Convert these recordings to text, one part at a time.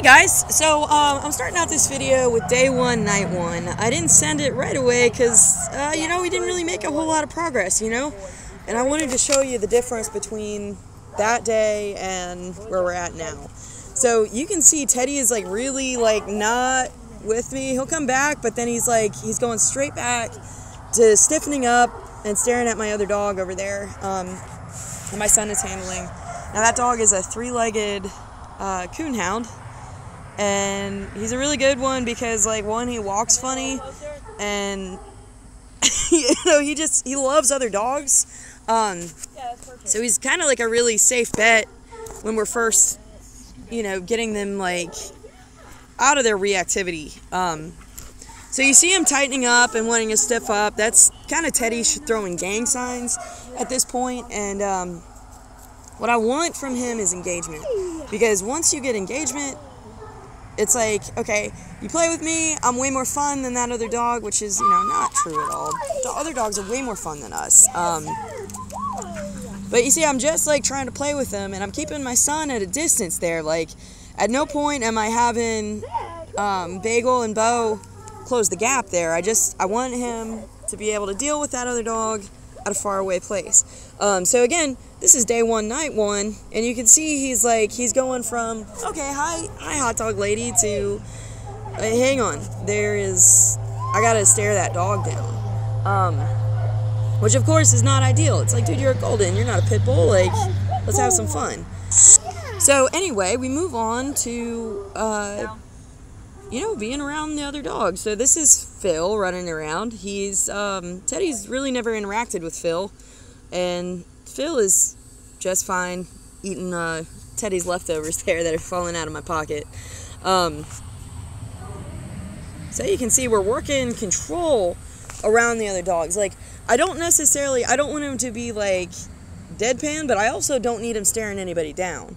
Hey guys, so I'm starting out this video with day one, night one. I didn't send it right away because, we didn't really make a whole lot of progress, And I wanted to show you the difference between that day and where we're at now. So you can see Teddy is really not with me. He'll come back, but then he's going straight back to stiffening up and staring at my other dog over there. And my son is handling. Now that dog is a three-legged coonhound. And he's a really good one because, one, he walks funny, and, he loves other dogs. So he's kind of a really safe bet when we're first, getting them, out of their reactivity. So you see him tightening up and wanting to stiff up. That's kind of Teddy throwing gang signs at this point. And what I want from him is engagement. Because once you get engagement, it's okay, you play with me, I'm way more fun than that other dog, which is, not true at all. The other dogs are way more fun than us. But you see, I'm just, trying to play with them, and I'm keeping my son at a distance there. At no point am I having Bagel and Bo close the gap there. I want him to be able to deal with that other dog at a faraway place. So again, this is day one, night one, and you can see he's going from, okay, hi hot dog lady, to, hang on, I gotta stare that dog down. Which of course is not ideal. It's dude, you're a golden, you're not a pit bull, let's have some fun. So anyway, we move on to, being around the other dogs. So this is Phil running around. Teddy's really never interacted with Phil, and Phil is just fine eating Teddy's leftovers there that are falling out of my pocket. So you can see we're working control around the other dogs. I don't want him to be deadpan, but I also don't need him staring anybody down.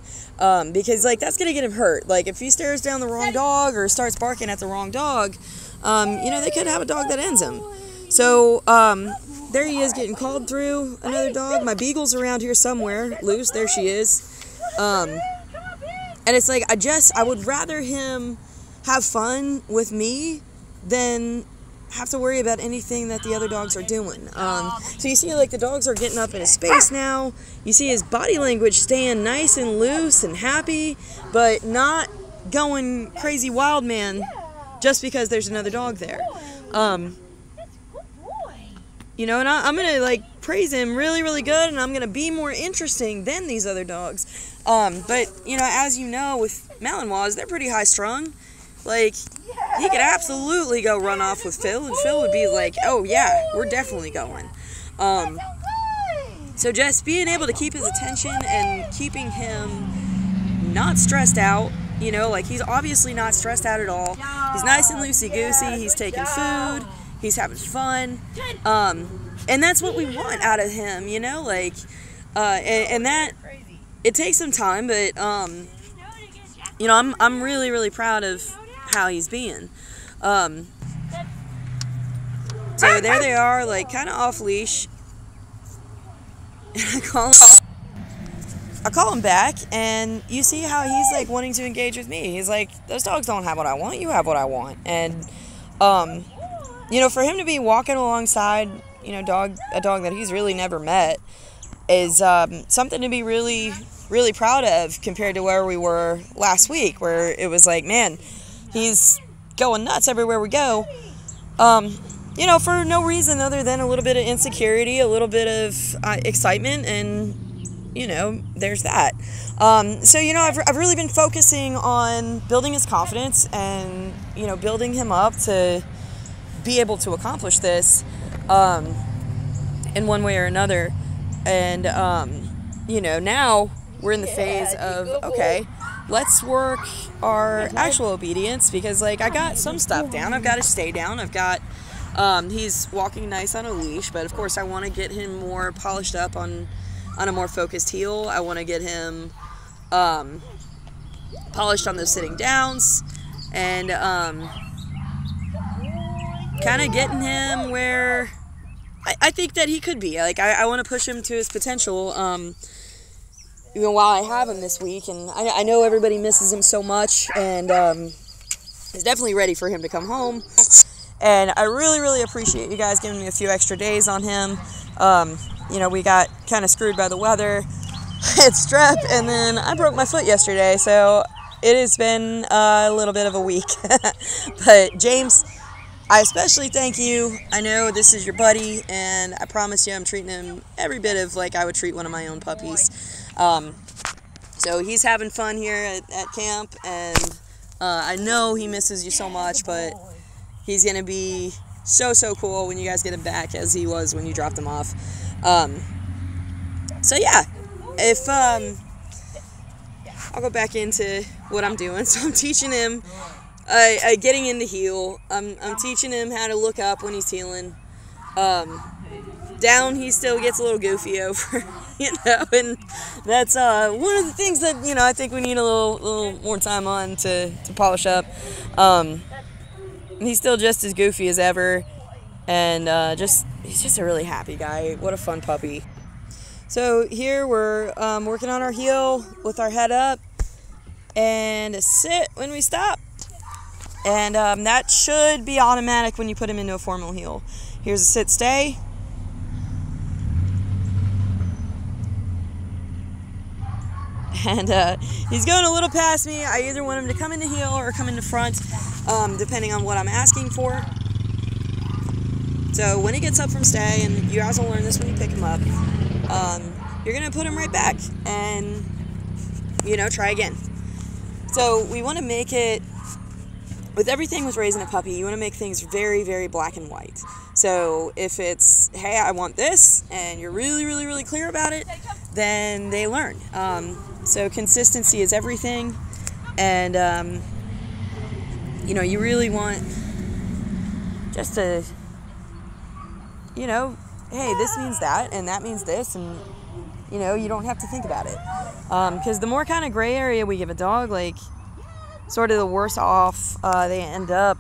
Because that's gonna get him hurt. If he stares down the wrong dog or starts barking at the wrong dog, they could have a dog that ends him. So there he is getting called through another dog. My Beagle's around here somewhere, loose. There she is. And it's I would rather him have fun with me than have to worry about anything that the other dogs are doing. So you see the dogs are getting up in his space now. You see his body language staying nice and loose and happy, but not going crazy wild man just because there's another dog there. And I'm gonna praise him really, really good, and I'm gonna be more interesting than these other dogs. But as you know, with Malinois, they're pretty high strung. He could absolutely go run off with Phil, and Phil would be oh yeah, we're definitely going. So just being able to keep his attention and keeping him not stressed out, he's obviously not stressed out at all. He's nice and loosey-goosey, he's taking food, he's having fun, and that's what we want out of him, and that, it takes some time, but, I'm really, really proud of how he's being. So there they are, kind of off leash. And I call him back, and you see how he's wanting to engage with me. He's those dogs don't have what I want, you have what I want. And for him to be walking alongside, a dog that he's really never met is something to be really, really proud of compared to where we were last week, where it was man, he's going nuts everywhere we go, for no reason other than a little bit of insecurity, a little bit of excitement, and, there's that. So, I've really been focusing on building his confidence and, building him up to be able to accomplish this in one way or another. And, now we're in the phase of, okay, let's work our actual obedience, because I got some stuff down. I've got to stay down. I've got he's walking nice on a leash, but of course I want to get him more polished up on a more focused heel. I want to get him polished on those sitting downs, and kind of getting him where I think that he could be. I want to push him to his potential. while I have him this week, and I know everybody misses him so much, and is definitely ready for him to come home. And I really, really appreciate you guys giving me a few extra days on him. You know, we got kind of screwed by the weather. It's strep, and then I broke my foot yesterday, so it has been a little bit of a week. But James, I especially thank you. I know this is your buddy, and I promise you I'm treating him every bit of like I would treat one of my own puppies. So he's having fun here at camp, and I know he misses you so much, but he's going to be so cool when you guys get him back, as he was when you dropped him off. So yeah, if I'll go back into what I'm doing. So I'm teaching him getting in the heel. I'm teaching him how to look up when he's heeling. Down, he still gets a little goofy over, you know, and that's one of the things that, you know, I think we need a little more time on to polish up. He's still just as goofy as ever, and he's just a really happy guy. What a fun puppy. So here we're working on our heel with our head up, and a sit when we stop, and that should be automatic when you put him into a formal heel. Here's a sit stay. And he's going a little past me. I either want him to come in the heel or come in the front, depending on what I'm asking for. So when he gets up from stay, and you guys will learn this when you pick him up, you're going to put him right back and, you know, try again. So we want to make it, with everything with raising a puppy, you want to make things very, very black and white. So if it's, hey, I want this, and you're really, really, really clear about it, then they learn. So consistency is everything, and you know, you really want just to, you know, hey, this means that, and that means this, and you know, you don't have to think about it, because the more kind of gray area we give a dog, like, sort of the worse off they end up.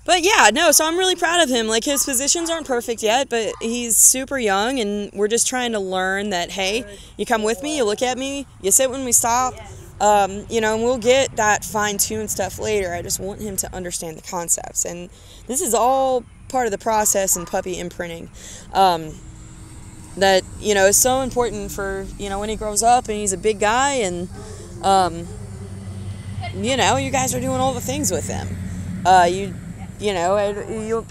But yeah, no, so I'm really proud of him. Like, his positions aren't perfect yet, but he's super young, and we're just trying to learn that, hey, you come with me, you look at me, you sit when we stop, you know, and we'll get that fine-tuned stuff later. I just want him to understand the concepts, and this is all part of the process in puppy imprinting. That, you know, is so important for, you know, when he grows up and he's a big guy, and, you know, you guys are doing all the things with him. You know,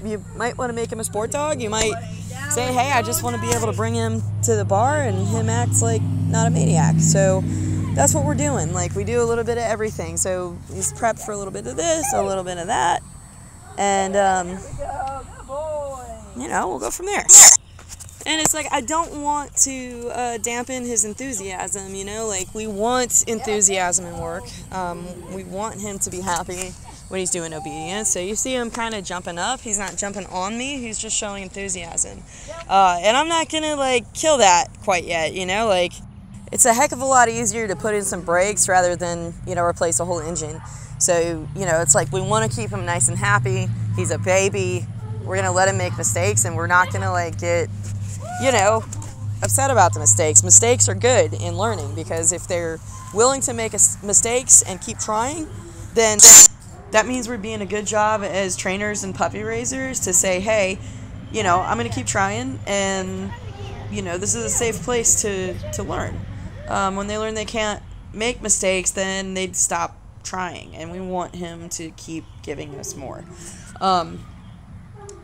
you might want to make him a sport dog. You might say, hey, I just want to be able to bring him to the bar, and him acts like not a maniac. So that's what we're doing. Like, we do a little bit of everything. So he's prepped for a little bit of this, a little bit of that, and, you know, we'll go from there. And it's like, I don't want to dampen his enthusiasm, you know? Like, we want enthusiasm in work. We want him to be happy when he's doing obedience. So you see him kind of jumping up. He's not jumping on me. He's just showing enthusiasm. And I'm not going to, like, kill that quite yet, you know? Like, it's a heck of a lot easier to put in some brakes rather than, you know, replace a whole engine. So, you know, it's like, we want to keep him nice and happy. He's a baby. We're going to let him make mistakes, and we're not going to, like, get, you know, upset about the mistakes. Mistakes are good in learning, because if they're willing to make mistakes and keep trying, then that means we're doing a good job as trainers and puppy raisers to say, hey, you know, I'm going to keep trying, and, you know, this is a safe place to learn. When they learn they can't make mistakes, then they'd stop trying, and we want him to keep giving us more.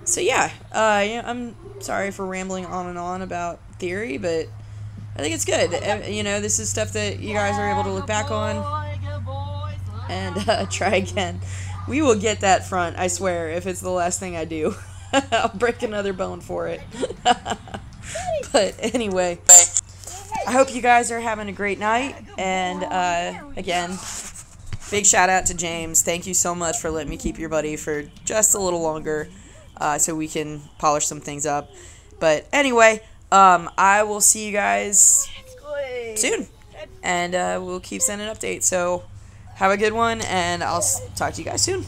So yeah, I'm sorry for rambling on and on about theory, but I think it's good. You know, this is stuff that you guys are able to look back on and try again. We will get that front, I swear, if it's the last thing I do. I'll break another bone for it. But anyway, I hope you guys are having a great night, and again, big shout out to James. Thank you so much for letting me keep your buddy for just a little longer, so we can polish some things up. But anyway, I will see you guys soon, and we'll keep sending updates. So have a good one, and I'll talk to you guys soon.